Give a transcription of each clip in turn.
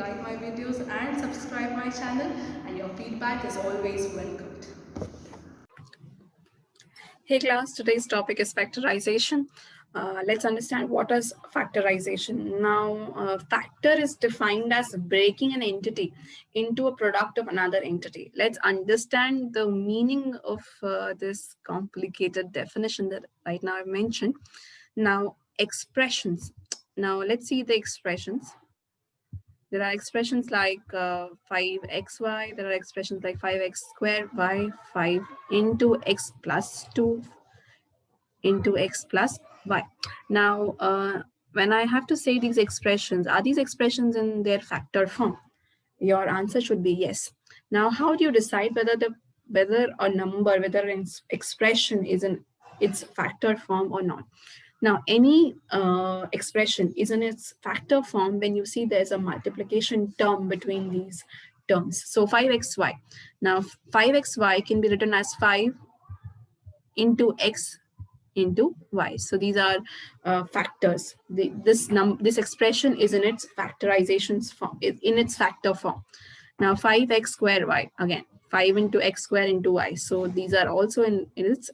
like my videos and subscribe my channel, and your feedback is always welcomed. Hey class, today's topic is factorization. Let's understand what is factorization. Now, factor is defined as breaking an entity into a product of another entity. Let's understand the meaning of this complicated definition that right now I've mentioned. Now, expressions. Now, let's see the expressions. There are expressions like 5xy. There are expressions like 5x squared y, 5 into x plus 2 into x plus y. Now, when I have to say these expressions, are these expressions in their factor form? Your answer should be yes. Now, how do you decide whether a number, whether an expression is in its factor form or not? Now, any expression is in its factor form when you see there's a multiplication term between these terms. So 5xy. Now, 5xy can be written as 5 into x into y. So these are factors. This expression is in its factorization form, in its factor form. Now 5x square y, again 5 into x square into y. So these are also in its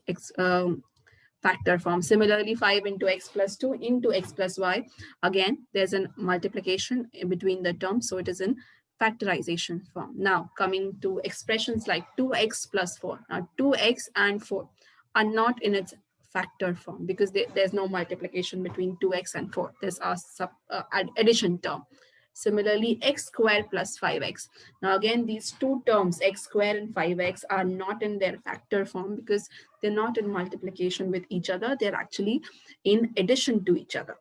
factor form. Similarly, 5 into x plus 2 into x plus y. Again, there's a multiplication between the terms, so it is in factorization form. Now, coming to expressions like 2x plus 4. Now, 2x and 4 are not in its factor form because there's no multiplication between 2x and 4. There's a addition term. Similarly, x squared plus 5x. Now again, these two terms, x squared and 5x, are not in their factor form because they're not in multiplication with each other. They're actually in addition to each other.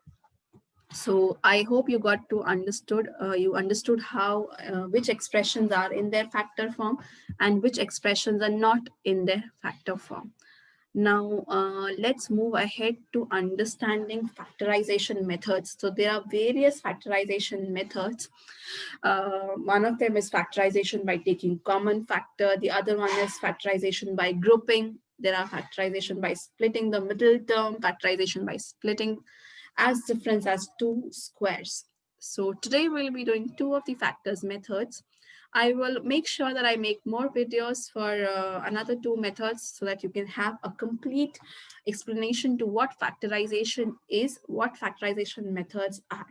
So I hope you got to understood how which expressions are in their factor form and which expressions are not in their factor form. Now, let's move ahead to understanding factorization methods. So there are various factorization methods. One of them is factorization by taking common factor. The other one is factorization by grouping. There are factorization by splitting the middle term, factorization by splitting as difference as two squares. So today we'll be doing two of the factors methods. I will make sure that I make more videos for another two methods so that you can have a complete explanation to what factorization is, what factorization methods are.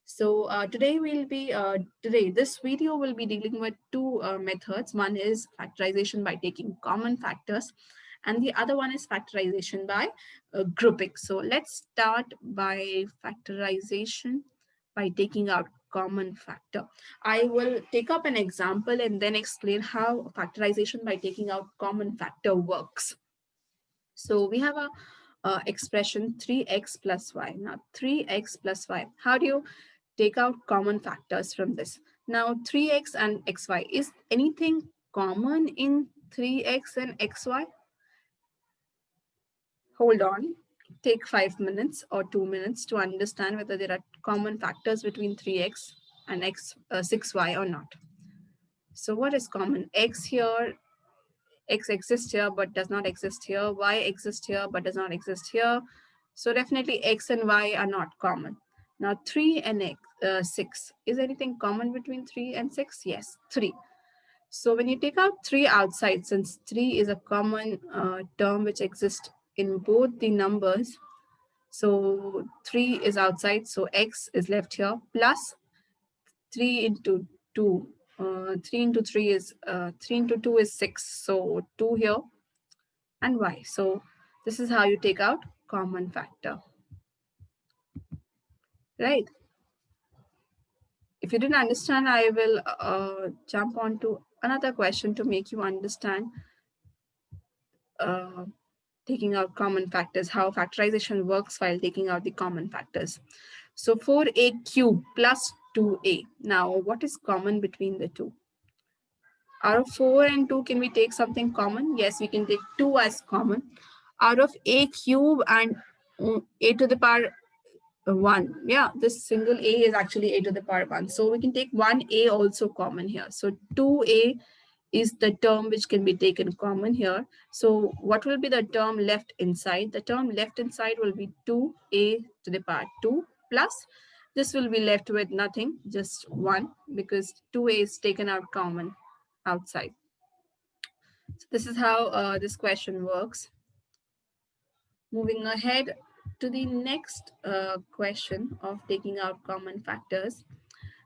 So this video will be dealing with two methods. One is factorization by taking common factors, and the other one is factorization by grouping. So let's start by factorization by taking out common factor. I will take up an example and then explain how factorization by taking out common factor works. So we have a expression 3x plus y. Now 3x plus y. How do you take out common factors from this? Now 3x and xy. Is anything common in 3x and xy? Hold on. Take 5 minutes or 2 minutes to understand whether there are common factors between 3x and 6y or not. So what is common? X here, x exists here but does not exist here. Y exists here but does not exist here. So definitely x and y are not common. Now 3 and 6. Is anything common between 3 and 6? Yes, 3. So when you take out 3 outside, since 3 is a common term which exists in both the numbers, so 3 is outside, so x is left here, plus 3 into 2. 3 into 3 is 3 into 2 is 6, so 2 here and y. So this is how you take out common factor, right? If you didn't understand, I will jump on to another question to make you understand taking out common factors, how factorization works while taking out the common factors. So 4a cubed plus 2a. Now, what is common between the two? Out of 4 and 2, can we take something common? Yes, we can take 2 as common. Out of a cube and a to the power 1. Yeah, this single a is actually a to the power 1. So we can take 1a also common here. So 2a is the term which can be taken common here. So what will be the term left inside? The term left inside will be 2a to the power 2 plus This will be left with nothing, just 1, because 2a is taken out common outside. So this is how this question works. Moving ahead to the next question of taking out common factors.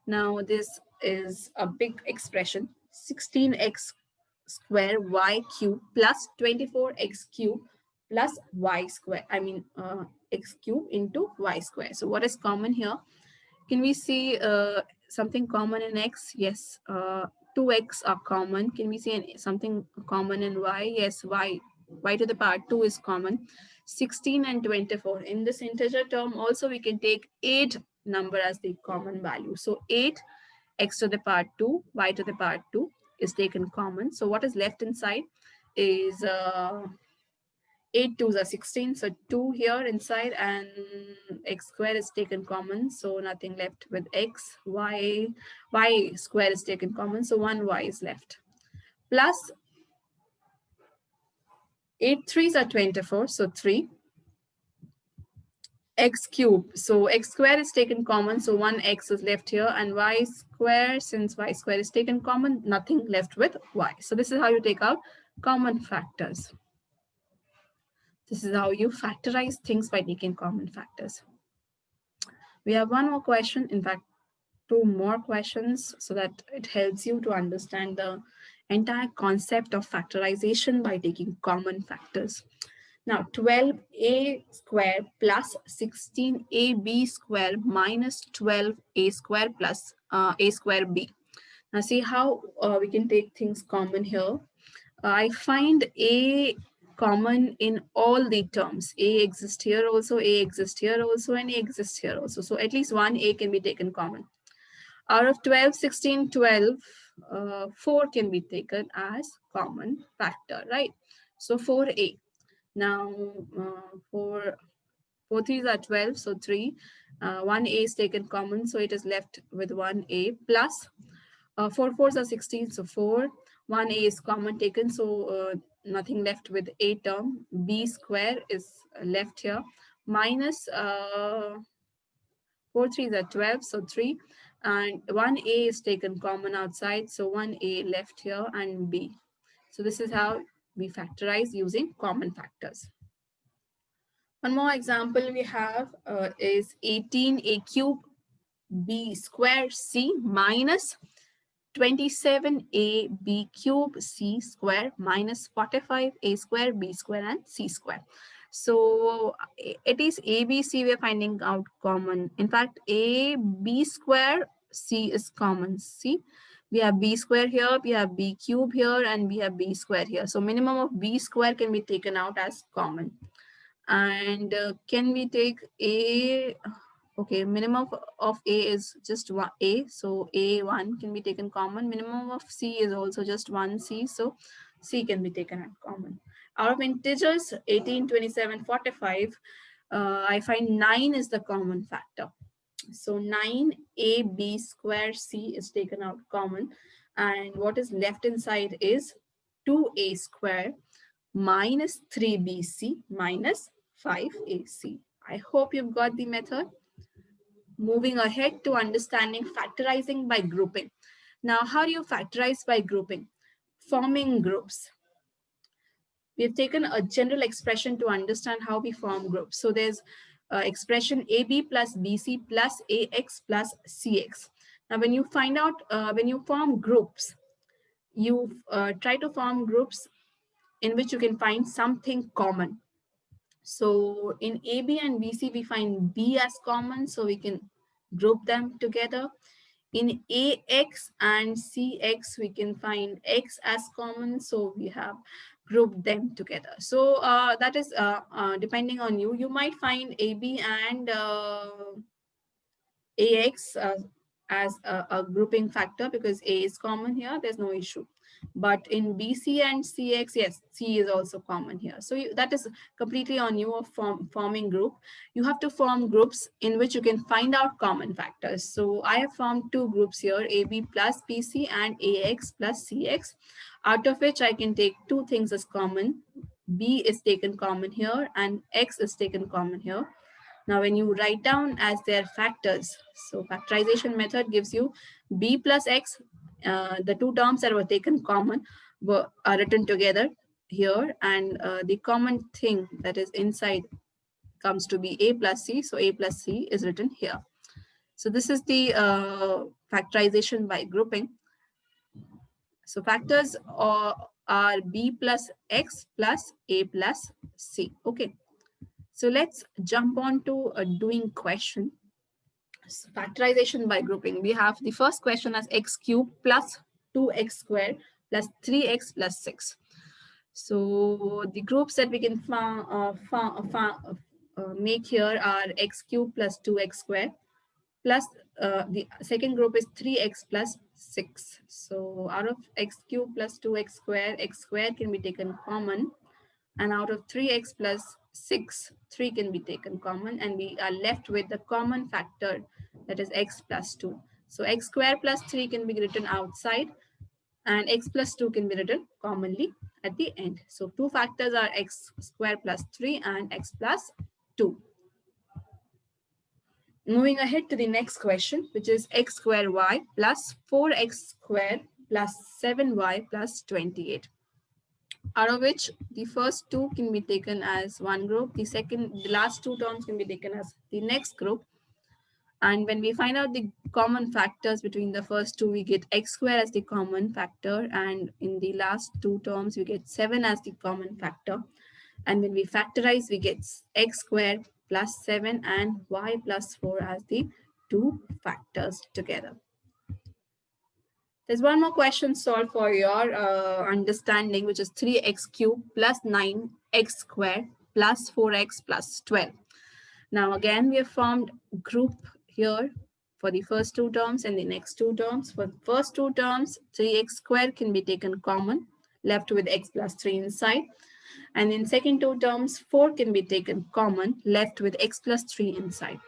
Now this is a big expression, 16x square y cube plus 24x cube plus y square. X cube into y square. So what is common here? Can we see something common in x? Yes, 2x are common. Can we see something common in y? Yes, y to the power 2 is common. 16 and 24. In this integer term also we can take 8 number as the common value. So 8 x to the power 2, y to the power 2 is taken common. So what is left inside is 8 2s are 16, so 2 here inside, and x square is taken common, so nothing left with x. Y square is taken common, so 1y is left. Plus 8 3s are 24, so 3. X cube, so x square is taken common, so 1x is left here, and y square, since y square is taken common, nothing left with y. So this is how you take out common factors. This is how you factorize things by taking common factors. We have one more question, in fact, 2 more questions, so that it helps you to understand the entire concept of factorization by taking common factors. Now, 12a square plus 16ab square minus 12a square plus a square b. Now, see how we can take things common here. I find a common in all the terms. A exists here also, A exists here also, and A exists here also. So at least one A can be taken common. Out of 12, 16, 12, 4 can be taken as common factor, right? So 4A. Now, 4 3s are 12, so 3. 1A is taken common, so it is left with 1A plus 4 4s are 16, so 4. 1A is common taken, so nothing left with A term. B square is left here. Minus 4 3s are 12, so 3. And 1A is taken common outside, so 1A left here and B. So this is how we factorize using common factors. One more example we have is 18A cube B square C minus 27ab cube c square minus 45a square b square and c square. So it is ABC we are finding out common. In fact, a b square c is common. See, we have b square here, we have b cube here, and we have b square here. So minimum of b square can be taken out as common. And can we take a, okay, minimum of a is just one a, so a1 can be taken common. Minimum of c is also just 1c, so c can be taken as common. Out of integers 18, 27, 45, I find 9 is the common factor. So 9ab square c is taken out common, and what is left inside is 2a square minus 3bc minus 5ac. I hope you've got the method. Moving ahead to understanding factorizing by grouping. Now, how do you factorize by grouping? Forming groups. We have taken a general expression to understand how we form groups. So there's expression AB plus BC plus AX plus CX. Now, when you find out, when you form groups, you try to form groups in which you can find something common. So in AB and BC, we find B as common, so we can group them together. In AX and CX, we can find X as common, so we have grouped them together. So that is depending on you. You might find AB and AX as a grouping factor because A is common here, there's no issue. But in BC and CX, yes, C is also common here. So that is completely on you of forming group. You have to form groups in which you can find out common factors. So I have formed 2 groups here, AB plus BC and AX plus CX, out of which I can take 2 things as common. B is taken common here and X is taken common here. Now, when you write down as their factors, so factorization method gives you b plus x, the two terms that were taken common are written together here, and the common thing that is inside comes to be a plus c. So a plus c is written here. So this is the factorization by grouping. So factors are b plus x plus a plus c. Okay. So let's jump on to a doing question. So factorization by grouping. We have the first question as x cubed plus 2x squared plus 3x plus 6. So the groups that we can make here are x cubed plus 2x squared plus the second group is 3x plus 6. So out of x cubed plus 2x squared can be taken common, and out of 3x plus 6, 3 can be taken common, and we are left with the common factor, that is x plus 2. So x squared plus 3 can be written outside, and x plus 2 can be written commonly at the end. So two factors are x squared plus 3 and x plus 2. Moving ahead to the next question, which is x squared y plus 4x squared plus 7y plus 28. Out of which the first two can be taken as one group, the last two terms can be taken as the next group. And when we find out the common factors between the first two, we get x squared as the common factor, and in the last two terms, we get 7 as the common factor. And when we factorize, we get x squared plus 7 and y plus 4 as the two factors together. There's one more question solved for your understanding, which is 3x cubed plus 9x squared plus 4x plus 12. Now, again, we have formed group here for the first two terms and the next two terms. For the first two terms, 3x squared can be taken common, left with x plus 3 inside. And in second two terms, 4 can be taken common, left with x plus 3 inside.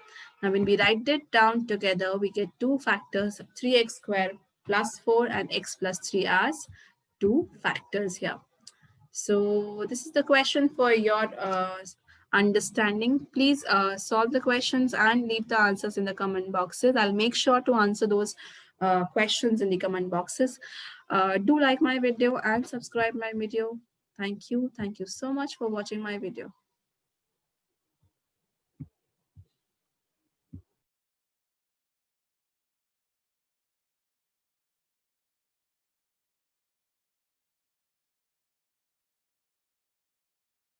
Now, when we write it down together, we get two factors, 3x squared plus 4 and x plus 3 as two factors here. So this is the question for your understanding. Please solve the questions and leave the answers in the comment boxes. I'll make sure to answer those questions in the comment boxes. Do like my video and subscribe my video. Thank you. Thank you so much for watching my video.